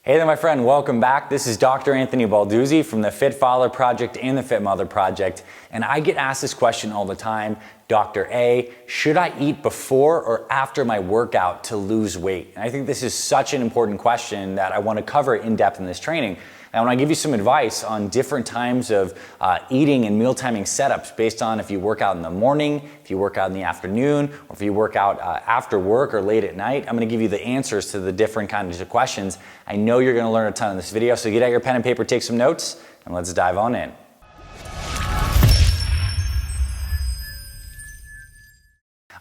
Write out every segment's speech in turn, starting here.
Hey there, my friend. Welcome back. This is Dr. Anthony Balduzzi from the Fit Father Project and the Fit Mother Project. And I get asked this question all the time. Dr. A, should I eat before or after my workout to lose weight? And I think this is such an important question that I want to cover in depth in this training. And when I give you some advice on different times of eating and meal timing setups based on if you work out in the morning, if you work out in the afternoon, or if you work out after work or late at night, I'm going to give you the answers to the different kinds of questions. I know you're going to learn a ton in this video, so get out your pen and paper, take some notes, and let's dive on in.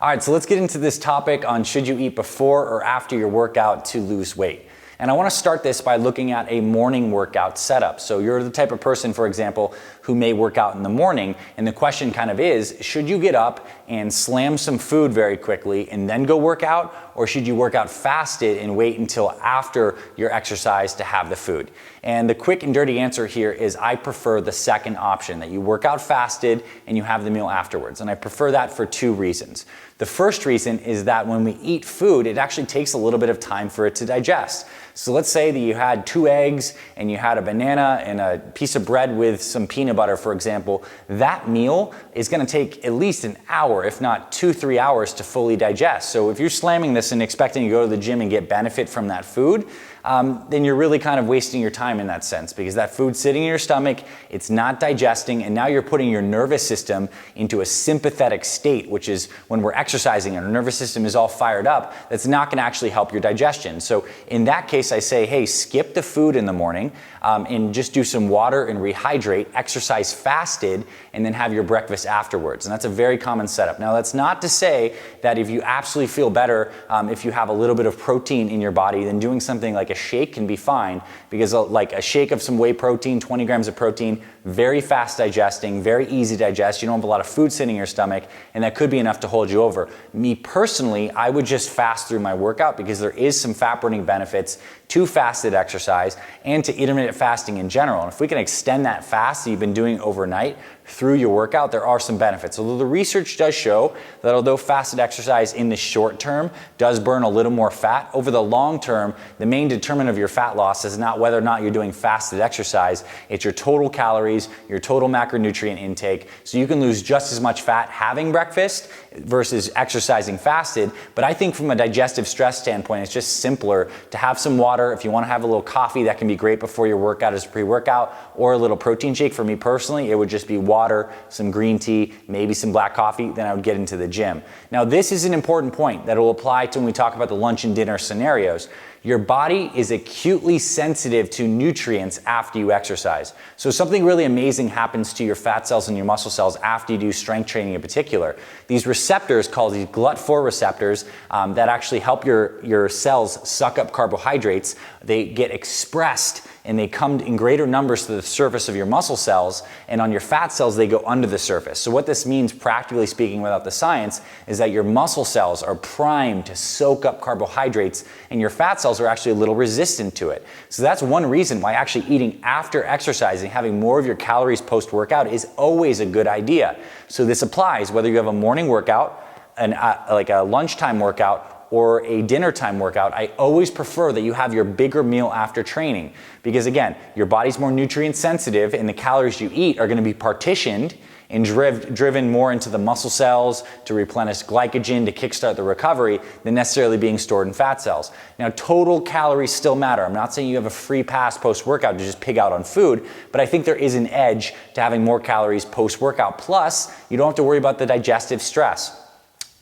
All right, so let's get into this topic on should you eat before or after your workout to lose weight. And I want to start this by looking at a morning workout setup. So you're the type of person, for example, who may work out in the morning, and the question kind of is, should you get up and slam some food very quickly and then go work out, or should you work out fasted and wait until after your exercise to have the food? And the quick and dirty answer here is I prefer the second option, that you work out fasted and you have the meal afterwards. And I prefer that for two reasons. The first reason is that when we eat food, it actually takes a little bit of time for it to digest. So let's say that you had 2 eggs and you had a banana and a piece of bread with some peanut butter, for example. That meal is going to take at least an hour, if not 2-3 hours to fully digest. So if you're slamming this and expecting to go to the gym and get benefit from that food, then you're really kind of wasting your time in that sense, because that food's sitting in your stomach, it's not digesting, and now you're putting your nervous system into a sympathetic state, which is when we're exercising and our nervous system is all fired up. That's not going to actually help your digestion. So in that case, I say, hey, skip the food in the morning and just do some water and rehydrate, exercise fasted, and then have your breakfast afterwards. And that's a very common setup. Now, that's not to say that if you absolutely feel better, if you have a little bit of protein in your body, then doing something like a shake can be fine, because like a shake of some whey protein, 20 grams of protein, very fast digesting, very easy to digest. You don't have a lot of food sitting in your stomach, and that could be enough to hold you over. Me personally, I would just fast through my workout, because there is some fat burning benefits to fasted exercise and to intermittent fasting in general. And if we can extend that fast that you've been doing overnight through your workout, there are some benefits. Although the research does show that although fasted exercise in the short term does burn a little more fat, over the long term, the main determinant of your fat loss is not whether or not you're doing fasted exercise, it's your total calories, your total macronutrient intake. So you can lose just as much fat having breakfast versus exercising fasted. But I think from a digestive stress standpoint, it's just simpler to have some water. If you want to have a little coffee, that can be great before your workout as a pre-workout, or a little protein shake. For me personally, it would just be water, some green tea, maybe some black coffee, then I would get into the gym. Now, this is an important point that will apply to when we talk about the lunch and dinner scenarios. Your body is acutely sensitive to nutrients after you exercise. So something really amazing happens to your fat cells and your muscle cells after you do strength training in particular. These receptors, called these GLUT4 receptors, that actually help your cells suck up carbohydrates, they get expressed and they come in greater numbers to the surface of your muscle cells, and on your fat cells, they go under the surface. So what this means, practically speaking, without the science, is that your muscle cells are primed to soak up carbohydrates, and your fat cells are actually a little resistant to it. So that's one reason why actually eating after exercising, having more of your calories post-workout, is always a good idea. So this applies whether you have a morning workout, like a lunchtime workout, or a dinner time workout. I always prefer that you have your bigger meal after training, because again, your body's more nutrient sensitive and the calories you eat are going to be partitioned and driven more into the muscle cells to replenish glycogen to kickstart the recovery than necessarily being stored in fat cells. Now, total calories still matter. I'm not saying you have a free pass post-workout to just pig out on food, but I think there is an edge to having more calories post-workout. Plus, you don't have to worry about the digestive stress.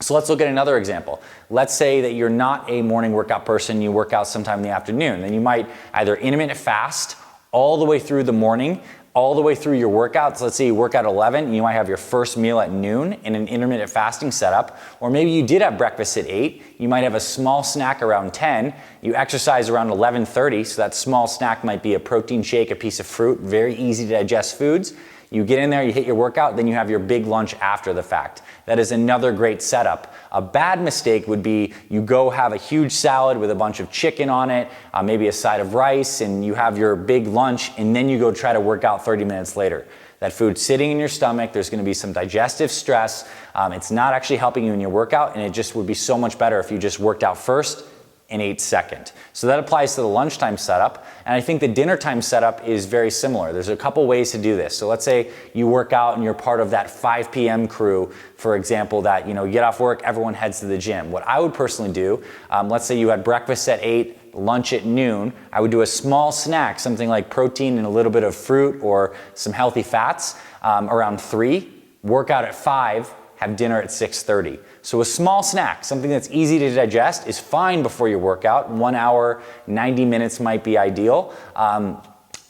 So let's look at another example. Let's say that you're not a morning workout person, you work out sometime in the afternoon. Then you might either intermittent fast all the way through the morning, all the way through your workouts. Let's say you work out at 11, you might have your first meal at noon in an intermittent fasting setup. Or maybe you did have breakfast at 8, you might have a small snack around 10, you exercise around 11:30, so that small snack might be a protein shake, a piece of fruit, very easy to digest foods. You get in there, you hit your workout, then you have your big lunch after the fact. That is another great setup. A bad mistake would be you go have a huge salad with a bunch of chicken on it, maybe a side of rice, and you have your big lunch, and then you go try to work out 30 minutes later. That food's sitting in your stomach, there's gonna be some digestive stress, it's not actually helping you in your workout, and it just would be so much better if you just worked out first and ate second. So that applies to the lunchtime setup. And I think the dinner time setup is very similar. There's a couple ways to do this. So let's say you work out and you're part of that 5 p.m. crew, for example, that you get off work, everyone heads to the gym. What I would personally do, let's say you had breakfast at 8, lunch at noon, I would do a small snack, something like protein and a little bit of fruit or some healthy fats around 3, work out at 5, have dinner at 6:30. So a small snack, something that's easy to digest, is fine before your workout. 1 hour, 90 minutes might be ideal.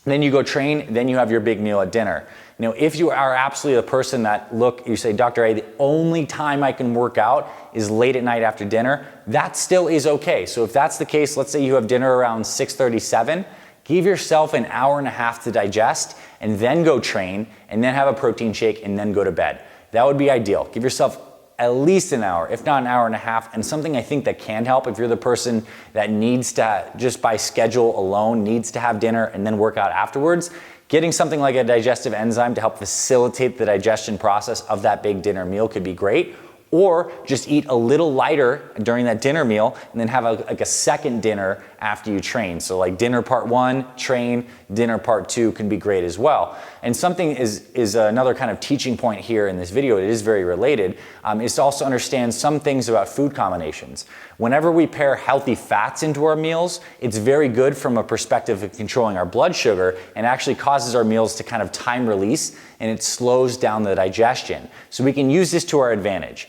Then you go train, then you have your big meal at dinner. If you are absolutely a person that, you say, Dr. A, the only time I can work out is late at night after dinner, that still is okay. So if that's the case, let's say you have dinner around 6:37, give yourself an hour and a half to digest, and then go train, and then have a protein shake, and then go to bed. That would be ideal. Give yourself at least an hour, if not an hour and a half. And something I think that can help, if you're the person that needs to, just by schedule alone, needs to have dinner and then work out afterwards, getting something like a digestive enzyme to help facilitate the digestion process of that big dinner meal could be great. Or just eat a little lighter during that dinner meal and then have a second dinner after you train. So like dinner part 1, train, dinner part 2 can be great as well. And something is another kind of teaching point here in this video, it is very related, is to also understand some things about food combinations. Whenever we pair healthy fats into our meals, it's very good from a perspective of controlling our blood sugar and actually causes our meals to kind of time release, and it slows down the digestion. So we can use this to our advantage.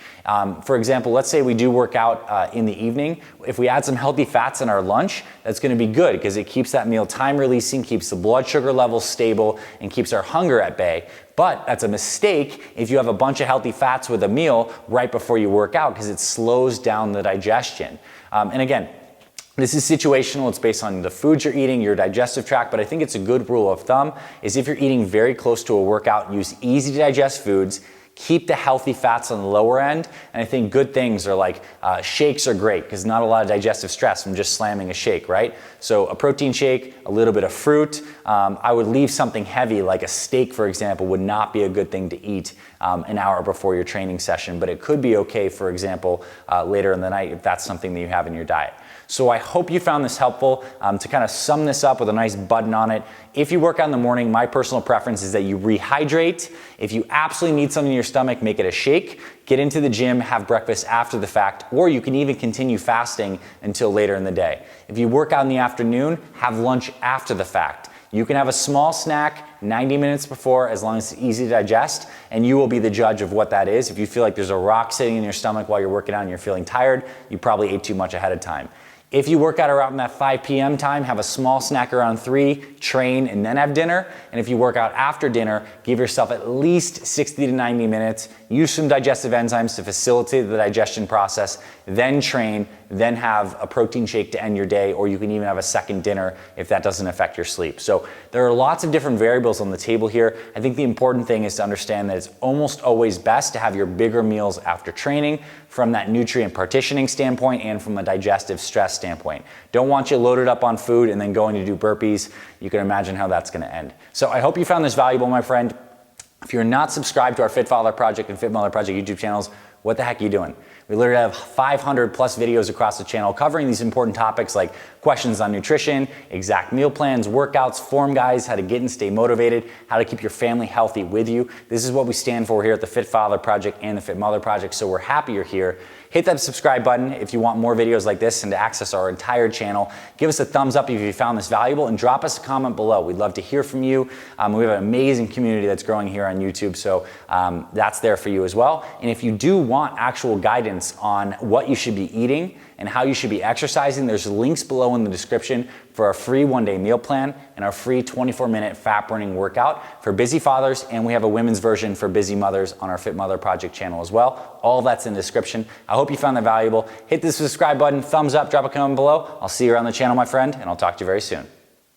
For example, let's say we do work out in the evening. If we add some healthy fats in our lunch, that's going to be good because it keeps that meal time releasing, keeps the blood sugar levels stable, and keeps our hunger at bay. But that's a mistake if you have a bunch of healthy fats with a meal right before you work out because it slows down the digestion. And again, this is situational. It's based on the foods you're eating, your digestive tract, but I think it's a good rule of thumb is if you're eating very close to a workout, use easy to digest foods, keep the healthy fats on the lower end, and I think good things are like shakes are great because not a lot of digestive stress from just slamming a shake, right? So a protein shake, a little bit of fruit. I would leave something heavy like a steak, for example, would not be a good thing to eat an hour before your training session, but it could be okay, for example, later in the night if that's something that you have in your diet. So I hope you found this helpful. To kind of sum this up with a nice button on it, if you work out in the morning, my personal preference is that you rehydrate. If you absolutely need something in your stomach, make it a shake. Get into the gym, have breakfast after the fact, or you can even continue fasting until later in the day. If you work out in the afternoon, have lunch after the fact. You can have a small snack 90 minutes before as long as it's easy to digest, and you will be the judge of what that is. If you feel like there's a rock sitting in your stomach while you're working out and you're feeling tired, you probably ate too much ahead of time. If you work out around that 5 p.m. time, have a small snack around 3, train, and then have dinner. And if you work out after dinner, give yourself at least 60 to 90 minutes. Use some digestive enzymes to facilitate the digestion process, then train, then have a protein shake to end your day, or you can even have a second dinner if that doesn't affect your sleep. So there are lots of different variables on the table here. I think the important thing is to understand that it's almost always best to have your bigger meals after training from that nutrient partitioning standpoint and from a digestive stress standpoint. Don't want you loaded up on food and then going to do burpees. You can imagine how that's going to end. So I hope you found this valuable, my friend. If you're not subscribed to our Fit Father Project and Fit Mother Project YouTube channels, what the heck are you doing? We literally have 500 plus videos across the channel covering these important topics like questions on nutrition, exact meal plans, workouts, form guides, how to get and stay motivated, how to keep your family healthy with you. This is what we stand for here at the Fit Father Project and the Fit Mother Project, so we're happy you're here. Hit that subscribe button if you want more videos like this and to access our entire channel. Give us a thumbs up if you found this valuable and drop us a comment below. We'd love to hear from you. We have an amazing community that's growing here on YouTube, so that's there for you as well. And if you do want actual guidance on what you should be eating and how you should be exercising, there's links below in the description for our free one-day meal plan and our free 24-minute fat-burning workout for busy fathers, and we have a women's version for busy mothers on our Fit Mother Project channel as well. All that's in the description. I hope you found that valuable. Hit the subscribe button, thumbs up, drop a comment below. I'll see you around the channel, my friend, and I'll talk to you very soon.